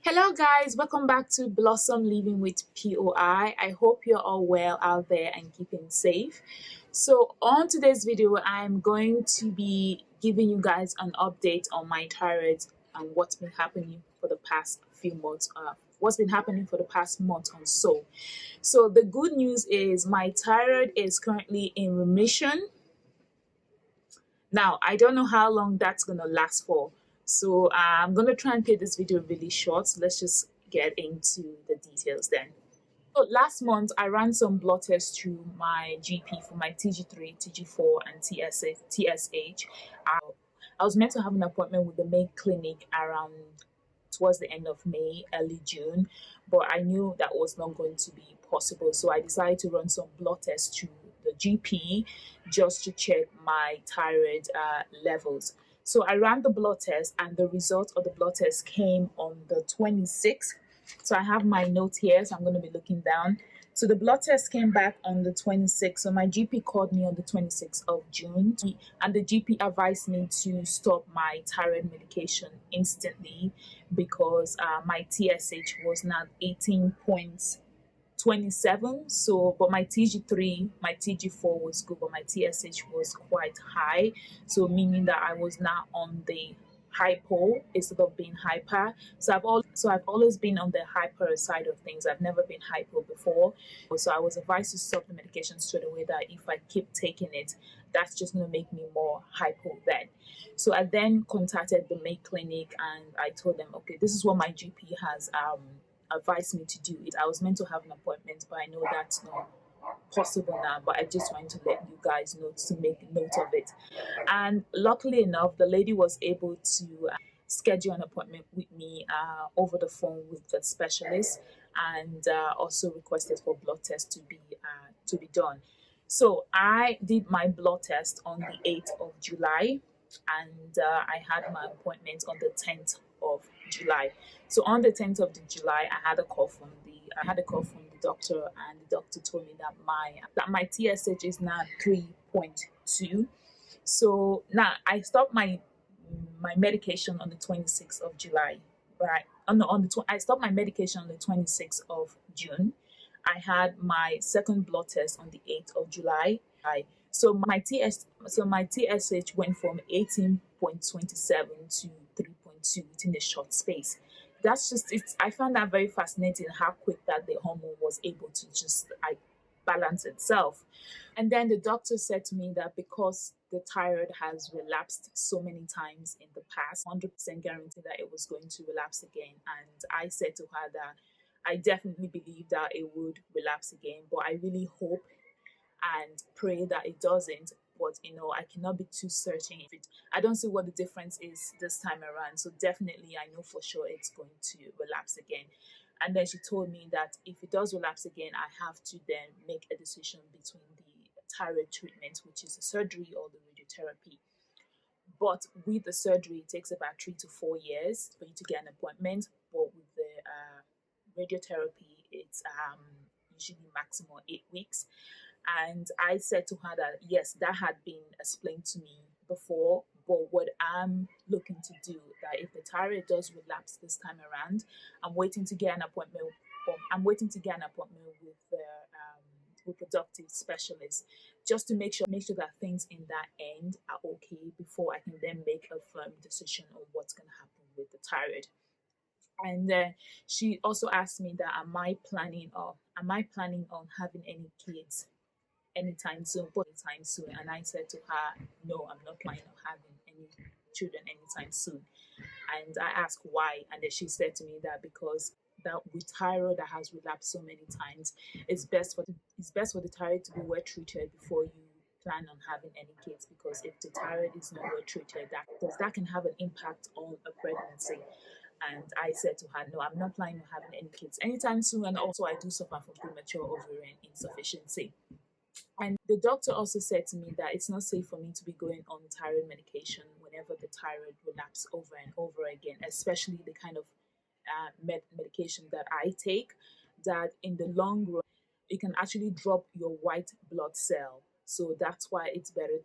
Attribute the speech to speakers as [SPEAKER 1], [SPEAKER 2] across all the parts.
[SPEAKER 1] Hello guys, welcome back to Blossom Living with POI. I hope you're all well out there and keeping safe. So on today's video, I'm going to be giving you guys an update on my thyroid and what's been happening for the past few months. What's been happening for the past month or so. So the good news is my thyroid is currently in remission. Now, I don't know how long that's going to last for. So I'm going to try and keep this video really short. So let's just get into the details then. So last month, I ran some blood tests through my GP for my TG3, TG4, and TSH. I was meant to have an appointment with the main clinic around towards the end of May, early June, but I knew that was not going to be possible. So I decided to run some blood tests through the GP just to check my thyroid levels. So I ran the blood test and the result of the blood test came on the 26th. So I have my note here, so I'm going to be looking down. So the blood test came back on the 26th. So my GP called me on the 26th of June, and the GP advised me to stop my thyroid medication instantly because my TSH was now 18.27. So, but my TG3, my TG4 was good, but my TSH was quite high. So meaning that I was now on the hypo instead of being hyper. So I've always been on the hyper side of things. I've never been hypo before. So I was advised to stop the medication straight away, that if I keep taking it, that's just going to make me more hypo then. So I then contacted the May clinic and I told them, okay, this is what my GP has advised me to do. I was meant to have an appointment, but I know that's not possible now, but I just wanted to let you guys know, to make note of it. And luckily enough, the lady was able to schedule an appointment with me over the phone with the specialist, and also requested for blood test to be done. So I did my blood test on the 8th of July, and I had my appointment on the 10th of July. So on the 10th of July, I had a call from the doctor, and the doctor told me that my TSH is now 3.2. So now I stopped my medication on the 26th of July, right? I stopped my medication on the 26th of June. I had my second blood test on the 8th of July. So my TSH went from 18.27 to 3.2 within a short space. That's just it. I found that very fascinating, how quick that the hormone was able to just balance itself. And then the doctor said to me that because the thyroid has relapsed so many times in the past, 100% guarantee that it was going to relapse again. And I said to her that I definitely believe that it would relapse again, but I really hope and pray that it doesn't. But I cannot be too certain. I don't see what the difference is this time around. So definitely, I know for sure it's going to relapse again. And then she told me that if it does relapse again, I have to then make a decision between the thyroid treatment, which is the surgery, or the radiotherapy. But with the surgery, it takes about 3 to 4 years for you to get an appointment. But with the radiotherapy, it's usually maximum 8 weeks. And I said to her that yes, that had been explained to me before, but what I'm looking to do, that if the thyroid does relapse this time around, I'm waiting to get an appointment with the reproductive specialist, just to make sure that things in that end are okay before I can then make a firm decision on what's going to happen with the thyroid. And she also asked me that am I planning on having any kids anytime soon. And I said to her, no, I'm not planning on having any children anytime soon. And I asked why, and then she said to me that because that with thyroid that has relapsed so many times, it's best for the thyroid to be well treated before you plan on having any kids, because if the thyroid is not well treated, that can have an impact on a pregnancy. And I said to her, no, I'm not planning on having any kids anytime soon. And also I do suffer from premature ovarian insufficiency. And the doctor also said to me that it's not safe for me to be going on thyroid medication whenever the thyroid relapses over and over again, especially the kind of medication that I take, that in the long run, it can actually drop your white blood cell So that's why it's better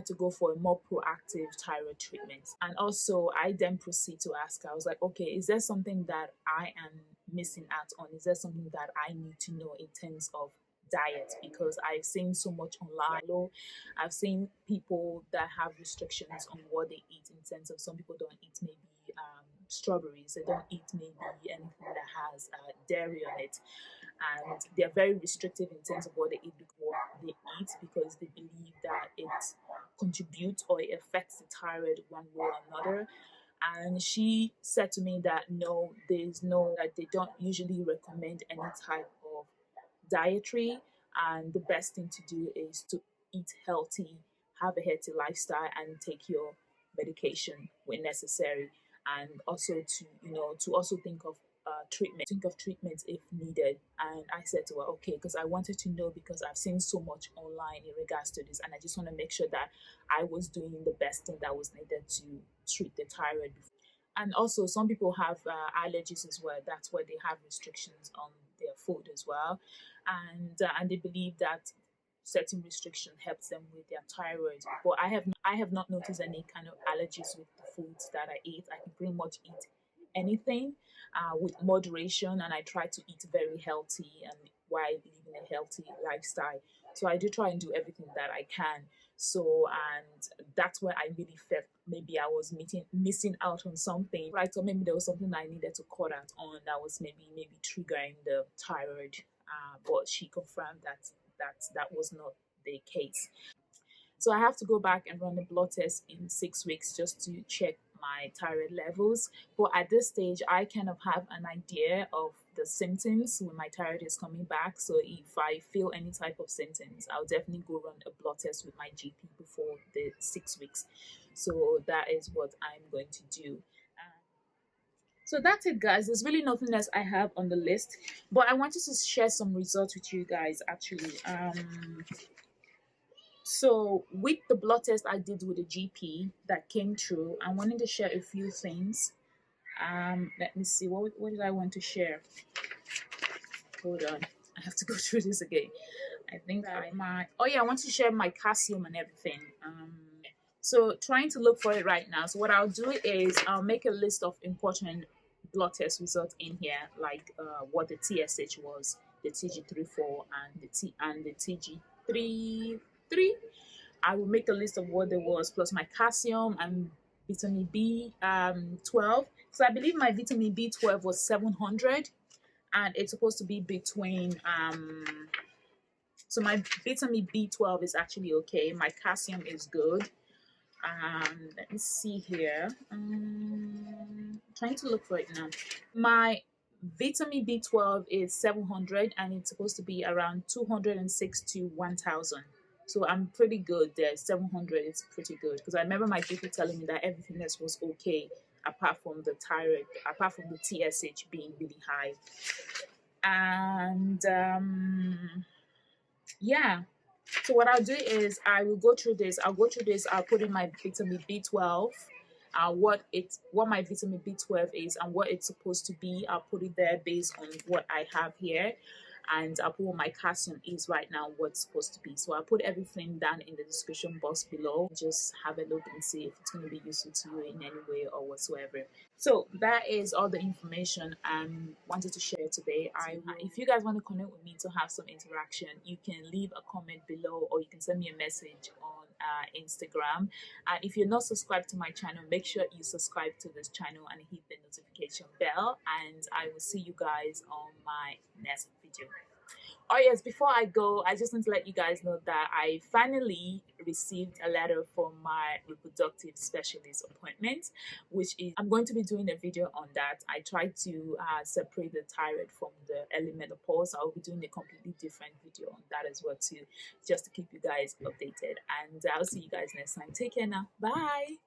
[SPEAKER 1] to go for a more proactive thyroid treatment. And also I then proceed to ask her, I was like, okay, is there something that I am missing out on? Is there something that I need to know in terms of diet? Because I've seen so much online. I've seen people that have restrictions on what they eat, in terms of some people don't eat maybe strawberries, they don't eat maybe anything that has dairy on it, and they're very restrictive in terms of what they eat, because they believe that it contributes or it affects the thyroid one way or another. And she said to me that no, that they don't usually recommend any type of dietary, and the best thing to do is to eat healthy, have a healthy lifestyle, and take your medication when necessary, and also to also think of treatment if needed. And I said to her, okay, because I wanted to know, because I've seen so much online in regards to this, and I just want to make sure that I was doing the best thing that was needed to treat the thyroid before. And also some people have allergies as well. That's where they have restrictions on their food as well, and they believe that certain restriction helps them with their thyroid. But I have not noticed any kind of allergies with the foods that I eat. I can pretty much eat anything with moderation, and I try to eat very healthy and while living a healthy lifestyle. So I do try and do everything that I can. So, and that's where I really felt maybe I was missing out on something, right? Or maybe there was something I needed to cut out on that was maybe triggering the thyroid. But she confirmed that was not the case. So I have to go back and run the blood test in 6 weeks just to check my thyroid levels. But at this stage, I kind of have an idea of the symptoms when my thyroid is coming back. So if I feel any type of symptoms, I'll definitely go run a blood test with my GP before the 6 weeks. So that is what I'm going to do. So that's it, guys. There's really nothing else I have on the list, but I wanted to share some results with you guys actually. So with the blood test I did with the GP that came through, I wanted to share a few things. Let me see, what did I want to share? Hold on, I have to go through this again. I think I want to share my calcium and everything. So trying to look for it right now. So what I'll do is I'll make a list of important blood test results in here, like what the TSH was, the TG34, and the TG33. I will make a list of what there was, plus my calcium and vitamin B12. So I believe my vitamin B12 was 700, and it's supposed to be between so my vitamin B12 is actually okay. My calcium is good. Let me see here. Trying to look for it now. My vitamin B12 is 700, and it's supposed to be around 206 to 1000. So I'm pretty good there. 700 is pretty good, because I remember my GP telling me that everything else was okay apart from the thyroid, apart from the TSH being really high. And yeah. So what I'll do is I'll go through this. I'll put in my vitamin B12, what my vitamin B12 is and what it's supposed to be. I'll put it there based on what I have here, and I'll put what my calcium is right now, what's supposed to be. So I'll put everything down in the description box below. Just have a look and see if it's going to be useful to you in any way or whatsoever. So that is all the information I wanted to share today. If you guys want to connect with me to have some interaction, you can leave a comment below, or you can send me a message on Instagram. And if you're not subscribed to my channel, make sure you subscribe to this channel and hit the notification bell. And I will see you guys on my next video. Oh yes, before I go, I just want to let you guys know that I finally received a letter from my reproductive specialist appointment, which is, I'm going to be doing a video on that. I tried to separate the thyroid from the early menopause. I'll be doing a completely different video on that as well too, just to keep you guys updated. And I'll see you guys next time. Take care now. Bye.